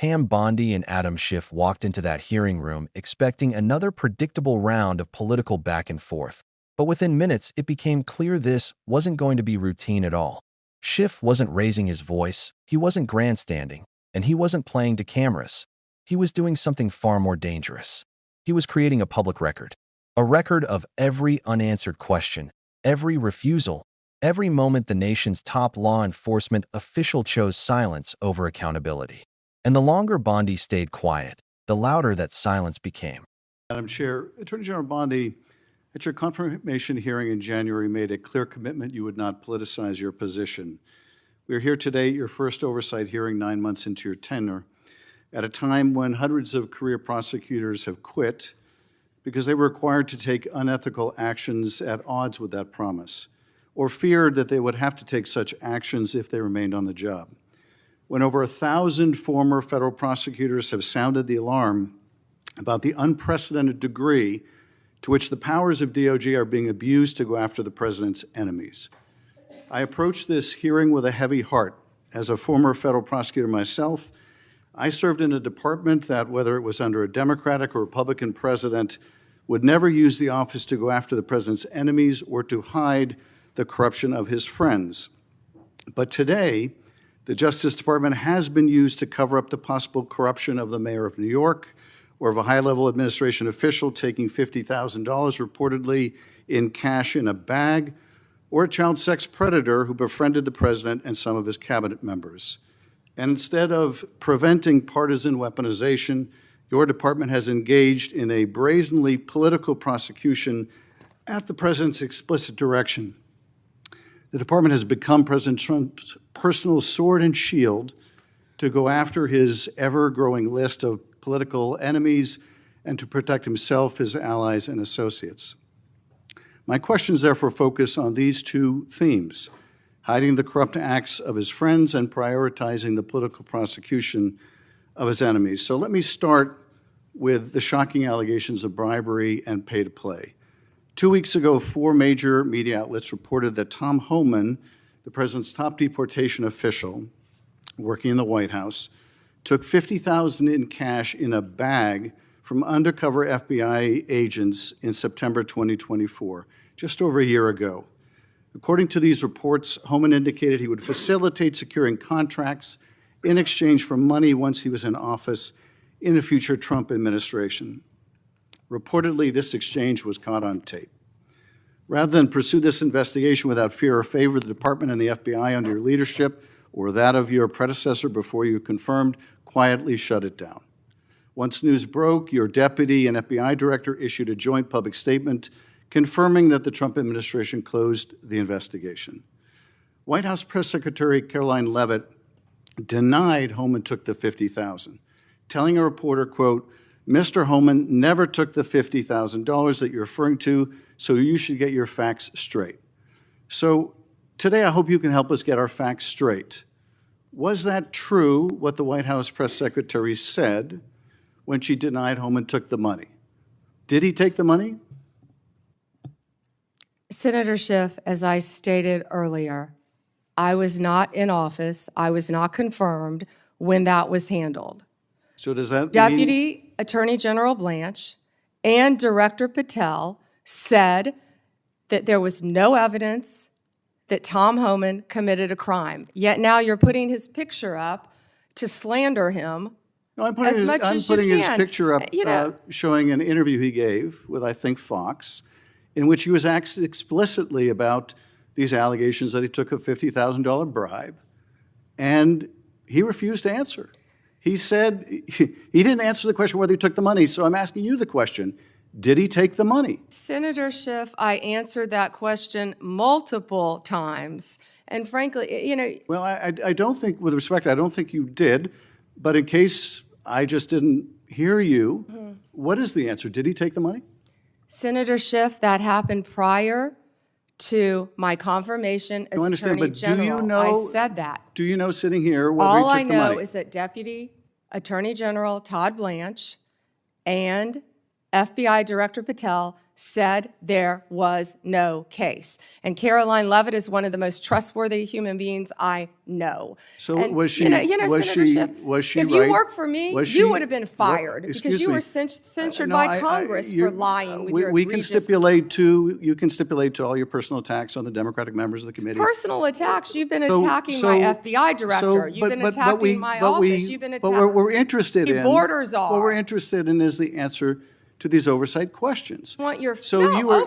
Pam Bondi and Adam Schiff walked into that hearing room expecting another predictable round of political back and forth. But within minutes, it became clear this wasn't going to be routine at all. Schiff wasn't raising his voice, he wasn't grandstanding, and he wasn't playing to cameras. He was doing something far more dangerous. He was creating a public record. A record of every unanswered question, every refusal, every moment the nation's top law enforcement official chose silence over accountability. And the longer Bondi stayed quiet, the louder that silence became. Madam Chair, Attorney General Bondi, at your confirmation hearing in January, made a clear commitment you would not politicize your position. We are here today at your first oversight hearing 9 months into your tenure, at a time when hundreds of career prosecutors have quit because they were required to take unethical actions at odds with that promise, or feared that they would have to take such actions if they remained on the job. When over 1,000 former federal prosecutors have sounded the alarm about the unprecedented degree to which the powers of DOJ are being abused to go after the president's enemies. I approach this hearing with a heavy heart. As a former federal prosecutor myself, I served in a department that, whether it was under a Democratic or Republican president, would never use the office to go after the president's enemies or to hide the corruption of his friends. But today, the Justice Department has been used to cover up the possible corruption of the mayor of New York or of a high-level administration official taking $50,000 reportedly in cash in a bag, or a child sex predator who befriended the president and some of his cabinet members. And instead of preventing partisan weaponization, your department has engaged in a brazenly political prosecution at the president's explicit direction. The department has become President Trump's personal sword and shield to go after his ever-growing list of political enemies and to protect himself, his allies, and associates. My questions therefore focus on these two themes: hiding the corrupt acts of his friends and prioritizing the political prosecution of his enemies. So let me start with the shocking allegations of bribery and pay to play. 2 weeks ago, 4 major media outlets reported that Tom Homan, the president's top deportation official working in the White House, took $50,000 in cash in a bag from undercover FBI agents in September 2024, just over a year ago. According to these reports, Homan indicated he would facilitate securing contracts in exchange for money once he was in office in a future Trump administration. Reportedly, this exchange was caught on tape. Rather than pursue this investigation without fear or favor, the department and the FBI under your leadership or that of your predecessor before you confirmed quietly shut it down. Once news broke, your deputy and FBI director issued a joint public statement confirming that the Trump administration closed the investigation. White House Press Secretary Caroline Leavitt denied Homan took the $50,000, telling a reporter, quote, "Mr. Homan never took the $50,000 that you're referring to, so you should get your facts straight." So today I hope you can help us get our facts straight. Was that true, what the White House press secretary said when she denied Homan took the money? Did he take the money? Senator Schiff, as I stated earlier, I was not in office. I was not confirmed when that was handled. So does that mean Deputy Attorney General Blanche and Director Patel said that there was no evidence that Tom Homan committed a crime. Yet now you're putting his picture up to slander him. No, I'm putting his picture up showing an interview he gave with, I think, Fox, in which he was asked explicitly about these allegations that he took a $50,000 bribe, and he refused to answer. He said he didn't answer the question whether he took the money, so I'm asking you the question. Did he take the money? Senator Schiff, I answered that question multiple times. And frankly, you know... Well, I don't think, with respect, I don't think you did. But in case I just didn't hear you, what is the answer? Did he take the money? Senator Schiff, that happened prior to my confirmation as Attorney General. Do you know, I said that. Do you know, sitting here, whether he took the money? All I know is that Deputy Attorney General Todd Blanche and FBI Director Patel said there was no case. And Caroline Leavitt is one of the most trustworthy human beings I know. So And, was she? Senator Schiff, if you right? worked for me, you would have been fired because you were censured No, by Congress for lying with your we can egregious stipulate to, you can stipulate to all your personal attacks on the Democratic members of the committee. personal attacks. You've been attacking my FBI director. You've been attacking my office. You've been attacking. What we're interested in. Borders are. What we're interested in is the answer to these oversight questions. You want your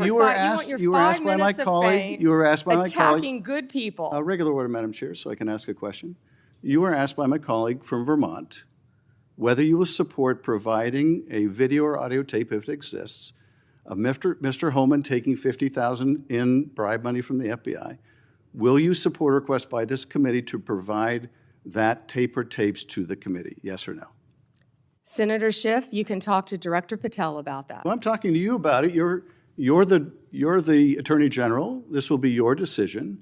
You were asked by my colleague. You were asked by my colleague. Attacking good people. Regular order, Madam Chair, so I can ask a question. You were asked by my colleague from Vermont whether you will support providing a video or audio tape, if it exists, of Mr. Holman taking $50,000 in bribe money from the FBI. Will you support a request by this committee to provide that tape or tapes to the committee? Yes or no? Senator Schiff, you can talk to Director Patel about that. Well, I'm talking to you about it. You're the Attorney General. This will be your decision.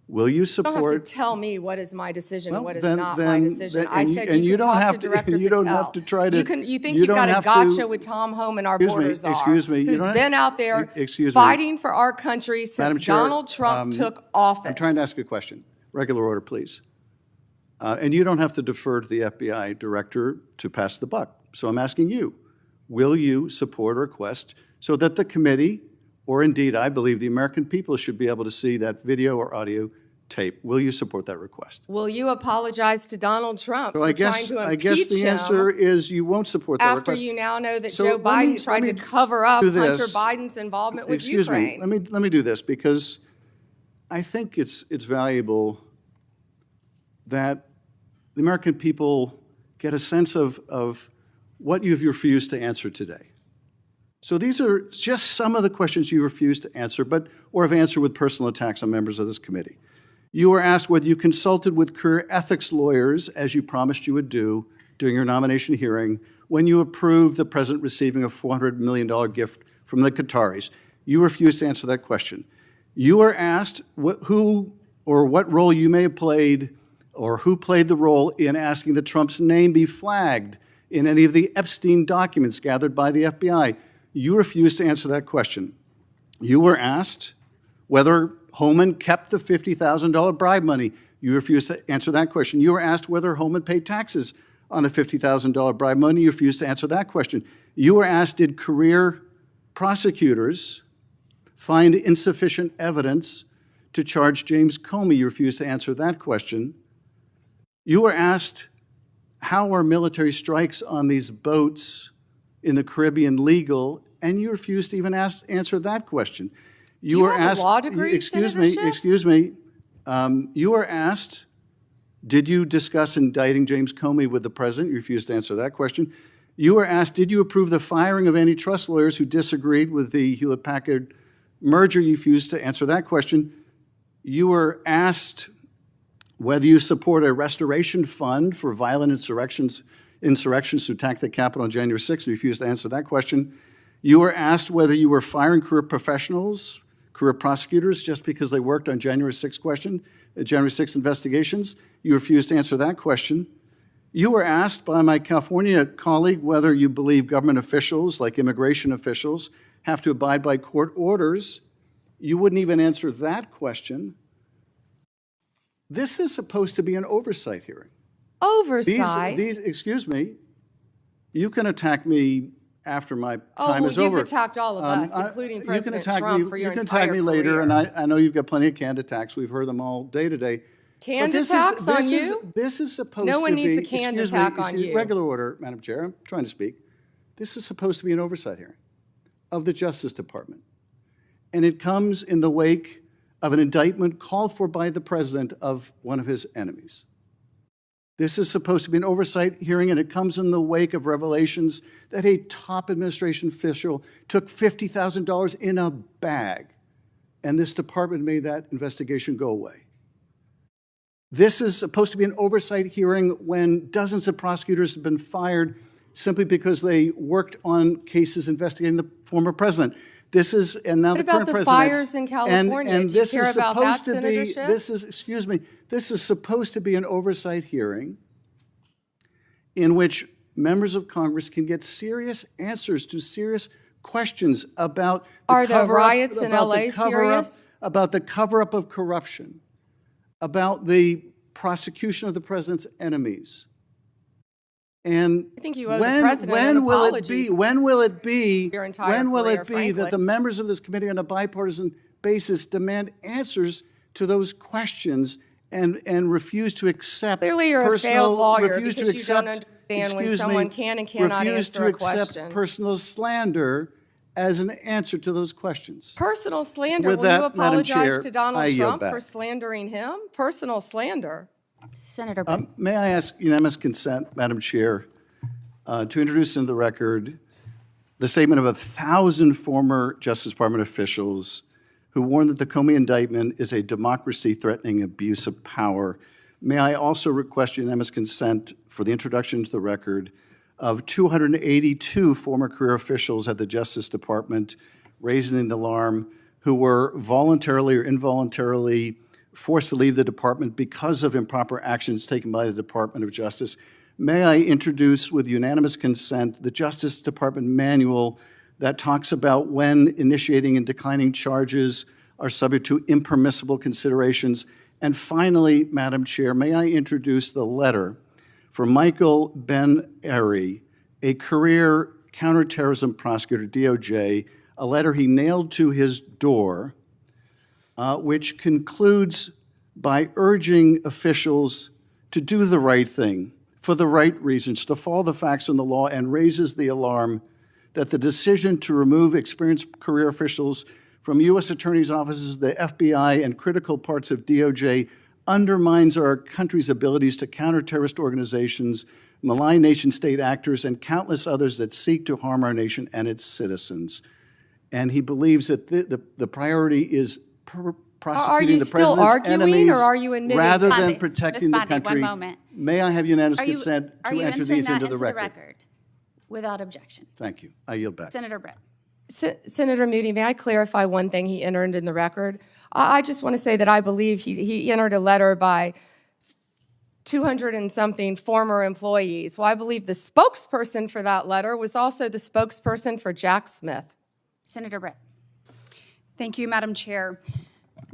Will you support? You don't have to tell me what is my decision and what is not my then- decision. I and said and you can talk have to Director and you Patel. don't have to try to. You think you you've don't got a have gotcha to- with Tom Home and our Excuse me, borders are, excuse me, you who's don't have- been out there excuse me. fighting for our country Madam since Chair, Donald Trump took office. I'm trying to ask you a question. Regular order, please. And you don't have to defer to the FBI director to pass the buck. So I'm asking you, will you support a request so that the committee, or indeed I believe the American people, should be able to see that video or audio tape? Will you support that request? Will you apologize to Donald Trump So for I trying guess to I impeach guess the him answer is you won't support that after request. you now know that So Joe let Biden me- tried let to me cover up do Hunter this. Biden's involvement with Excuse Ukraine? me. Let me do this because I think it's valuable that the American people get a sense of what you've refused to answer today. So these are just some of the questions you refused to answer, or have answered with personal attacks on members of this committee. You were asked whether you consulted with career ethics lawyers, as you promised you would do during your nomination hearing, when you approved the president receiving a $400 million gift from the Qataris. You refused to answer that question. You were asked who or what role you may have played, or who played the role in asking that Trump's name be flagged in any of the Epstein documents gathered by the FBI. You refused to answer that question. You were asked whether Holman kept the $50,000 bribe money. You refused to answer that question. You were asked whether Holman paid taxes on the $50,000 bribe money. You refused to answer that question. You were asked, did career prosecutors find insufficient evidence to charge James Comey? You refused to answer that question. You were asked, how are military strikes on these boats in the Caribbean legal? And you refused to even answer that question. You were asked, a law degree, excuse Senator me, Schiff? excuse me. You were asked, did you discuss indicting James Comey with the president? You refused to answer that question. You were asked, did you approve the firing of antitrust lawyers who disagreed with the Hewlett-Packard merger? You refused to answer that question. You were asked whether you support a restoration fund for violent insurrections to attack the Capitol on January 6th. You refused to answer that question. You were asked whether you were firing career professionals, career prosecutors, just because they worked on January 6th investigations. You refused to answer that question. You were asked by my California colleague whether you believe government officials, like immigration officials, have to abide by court orders. You wouldn't even answer that question. This is supposed to be an oversight hearing. Oversight? Excuse me, you can attack me after my time is over. You've attacked all of us, including President Trump, for your entire career. You can attack me later, and I know you've got plenty of canned attacks. We've heard them all day today. Canned attacks on you? This is supposed to be... No one needs a canned attack on you. Regular order, Madam Chair. I'm trying to speak. This is supposed to be an oversight hearing of the Justice Department. And it comes in the wake of an indictment called for by the president of one of his enemies. This is supposed to be an oversight hearing, and it comes in the wake of revelations that a top administration official took $50,000 in a bag, and this department made that investigation go away. This is supposed to be an oversight hearing when dozens of prosecutors have been fired simply because they worked on cases investigating the former president. This is, and now what the current president. What about the fires in California? And Do you this care is about that, supposed to Senator be, Schiff? this is supposed to be an oversight hearing in which members of Congress can get serious answers to serious questions about Are the riots in LA serious? About the cover-up of corruption, about the prosecution of the president's enemies. And I think you owe the president an apology. When will it be your entire career, frankly. that the members of this committee on a bipartisan basis demand answers to those questions and refuse to accept Clearly you're a failed lawyer because you don't understand when someone can and cannot answer a question. Refuse to accept personal slander as an answer to those questions. Personal slander? With Will that, you Madam Chair, apologize to Donald I yield Trump back. for slandering him? Personal slander. Senator Benton. May I ask unanimous consent, Madam Chair, to introduce into the record the statement of 1,000 former Justice Department officials who warned that the Comey indictment is a democracy-threatening abuse of power. May I also request unanimous consent for the introduction into the record of 282 former career officials at the Justice Department raising an alarm who were voluntarily or involuntarily forced to leave the department because of improper actions taken by the Department of Justice. May I introduce, with unanimous consent, the Justice Department manual that talks about when initiating and declining charges are subject to impermissible considerations. And finally, Madam Chair, may I introduce the letter from Michael Ben-Ari, a career counterterrorism prosecutor, DOJ, a letter he nailed to his door, which concludes by urging officials to do the right thing for the right reasons, to follow the facts and the law, and raises the alarm that the decision to remove experienced career officials from U.S. attorneys' offices, the FBI, and critical parts of DOJ undermines our country's abilities to counter terrorist organizations, malign nation-state actors, and countless others that seek to harm our nation and its citizens. And he believes that the priority is prosecuting the president's enemies or are you admitting rather Ms. than Bondi, protecting Ms. the Bondi, country. one moment. May I have unanimous consent Are to you enter entering these that into the record? without objection? Thank you. I yield back. Senator Brett. Senator Moody, may I clarify one thing he entered in the record? I just want to say that I believe he entered a letter by 200 and something former employees. Well, I believe the spokesperson for that letter was also the spokesperson for Jack Smith. Senator Brett. Thank you, Madam Chair.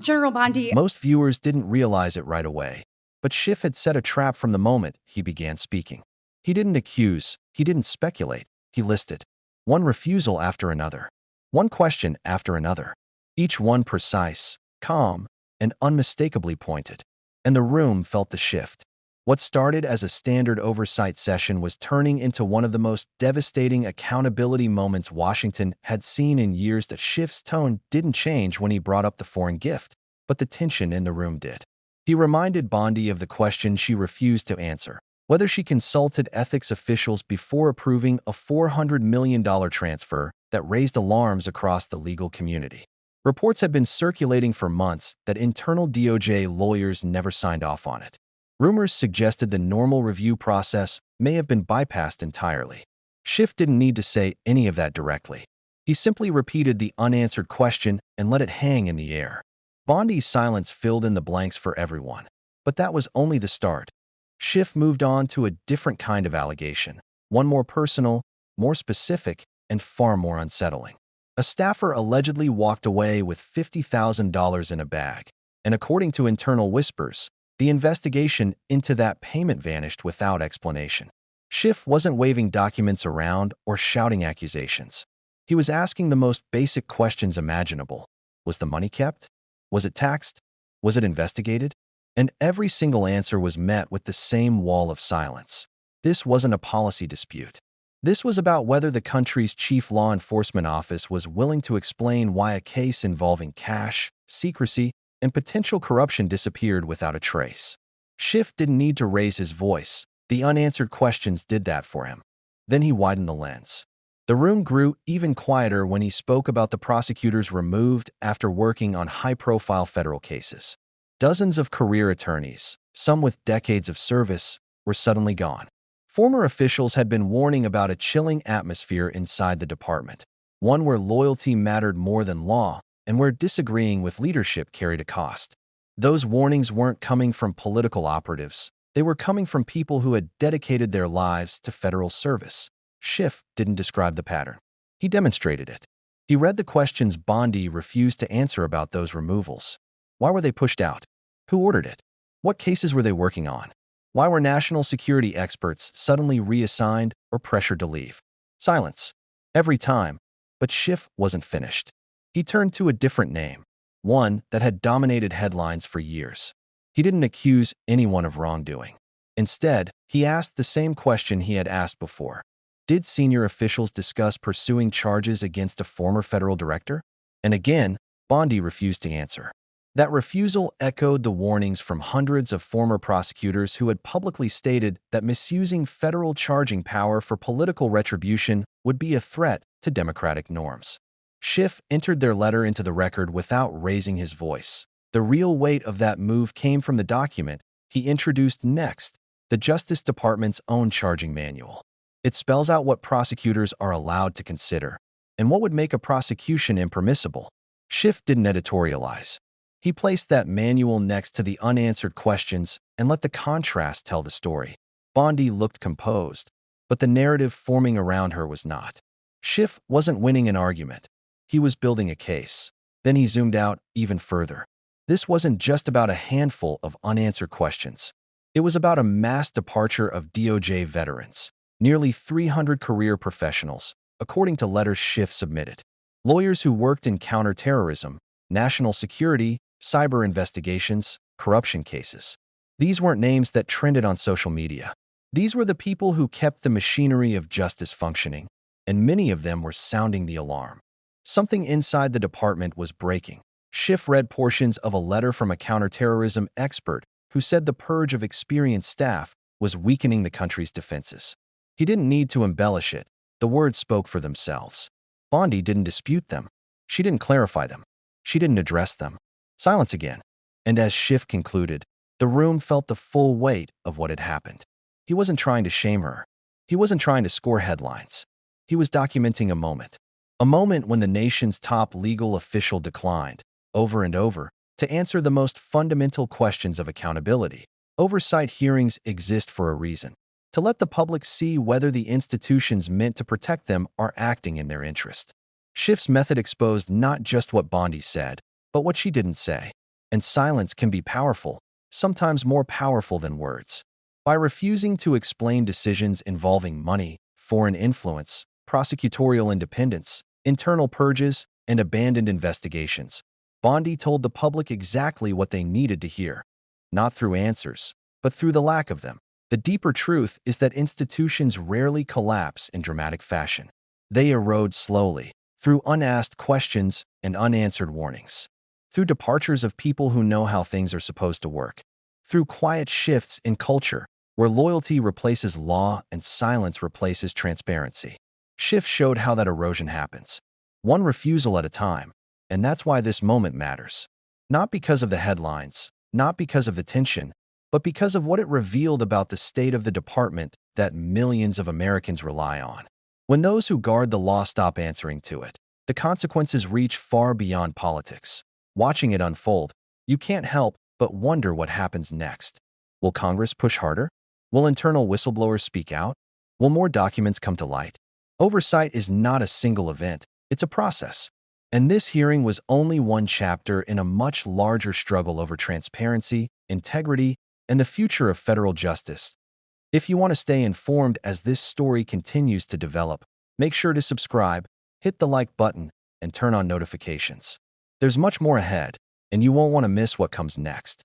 General Bondi. Most viewers didn't realize it right away, but Schiff had set a trap from the moment he began speaking. He didn't accuse, he didn't speculate, he listed. One refusal after another, one question after another, each one precise, calm, and unmistakably pointed. And the room felt the shift. What started as a standard oversight session was turning into one of the most devastating accountability moments Washington had seen in years. That Schiff's tone didn't change when he brought up the foreign gift, but the tension in the room did. He reminded Bondi of the question she refused to answer, whether she consulted ethics officials before approving a $400 million transfer that raised alarms across the legal community. Reports had been circulating for months that internal DOJ lawyers never signed off on it. Rumors suggested the normal review process may have been bypassed entirely. Schiff didn't need to say any of that directly. He simply repeated the unanswered question and let it hang in the air. Bondi's silence filled in the blanks for everyone. But that was only the start. Schiff moved on to a different kind of allegation, one more personal, more specific, and far more unsettling. A staffer allegedly walked away with $50,000 in a bag, and according to internal whispers, the investigation into that payment vanished without explanation. Schiff wasn't waving documents around or shouting accusations. He was asking the most basic questions imaginable. Was the money kept? Was it taxed? Was it investigated? And every single answer was met with the same wall of silence. This wasn't a policy dispute. This was about whether the country's chief law enforcement office was willing to explain why a case involving cash, secrecy, and potential corruption disappeared without a trace. Schiff didn't need to raise his voice. The unanswered questions did that for him. Then he widened the lens. The room grew even quieter when he spoke about the prosecutors removed after working on high-profile federal cases. Dozens of career attorneys, some with decades of service, were suddenly gone. Former officials had been warning about a chilling atmosphere inside the department, one where loyalty mattered more than law, and where disagreeing with leadership carried a cost. Those warnings weren't coming from political operatives. They were coming from people who had dedicated their lives to federal service. Schiff didn't describe the pattern. He demonstrated it. He read the questions Bondi refused to answer about those removals. Why were they pushed out? Who ordered it? What cases were they working on? Why were national security experts suddenly reassigned or pressured to leave? Silence. Every time. But Schiff wasn't finished. He turned to a different name, one that had dominated headlines for years. He didn't accuse anyone of wrongdoing. Instead, he asked the same question he had asked before. Did senior officials discuss pursuing charges against a former federal director? And again, Bondi refused to answer. That refusal echoed the warnings from hundreds of former prosecutors who had publicly stated that misusing federal charging power for political retribution would be a threat to democratic norms. Schiff entered their letter into the record without raising his voice. The real weight of that move came from the document he introduced next, the Justice Department's own charging manual. It spells out what prosecutors are allowed to consider and what would make a prosecution impermissible. Schiff didn't editorialize. He placed that manual next to the unanswered questions and let the contrast tell the story. Bondi looked composed, but the narrative forming around her was not. Schiff wasn't winning an argument. He was building a case. Then he zoomed out even further. This wasn't just about a handful of unanswered questions. It was about a mass departure of DOJ veterans, nearly 300 career professionals, according to letters Schiff submitted. Lawyers who worked in counterterrorism, national security, cyber investigations, corruption cases. These weren't names that trended on social media. These were the people who kept the machinery of justice functioning, and many of them were sounding the alarm. Something inside the department was breaking. Schiff read portions of a letter from a counterterrorism expert who said the purge of experienced staff was weakening the country's defenses. He didn't need to embellish it. The words spoke for themselves. Bondi didn't dispute them. She didn't clarify them. She didn't address them. Silence again. And as Schiff concluded, the room felt the full weight of what had happened. He wasn't trying to shame her. He wasn't trying to score headlines. He was documenting a moment when the nation's top legal official declined, over and over, to answer the most fundamental questions of accountability. Oversight hearings exist for a reason, to let the public see whether the institutions meant to protect them are acting in their interest. Schiff's method exposed not just what Bondi said, but what she didn't say. And silence can be powerful, sometimes more powerful than words. By refusing to explain decisions involving money, foreign influence, prosecutorial independence, internal purges, and abandoned investigations, Bondi told the public exactly what they needed to hear, not through answers, but through the lack of them. The deeper truth is that institutions rarely collapse in dramatic fashion. They erode slowly, through unasked questions and unanswered warnings, through departures of people who know how things are supposed to work, through quiet shifts in culture where loyalty replaces law and silence replaces transparency. Schiff showed how that erosion happens, one refusal at a time, and that's why this moment matters. Not because of the headlines, not because of the tension, but because of what it revealed about the state of the department that millions of Americans rely on. When those who guard the law stop answering to it, the consequences reach far beyond politics. Watching it unfold, you can't help but wonder what happens next. Will Congress push harder? Will internal whistleblowers speak out? Will more documents come to light? Oversight is not a single event, it's a process. And this hearing was only one chapter in a much larger struggle over transparency, integrity, and the future of federal justice. If you want to stay informed as this story continues to develop, make sure to subscribe, hit the like button, and turn on notifications. There's much more ahead, and you won't want to miss what comes next.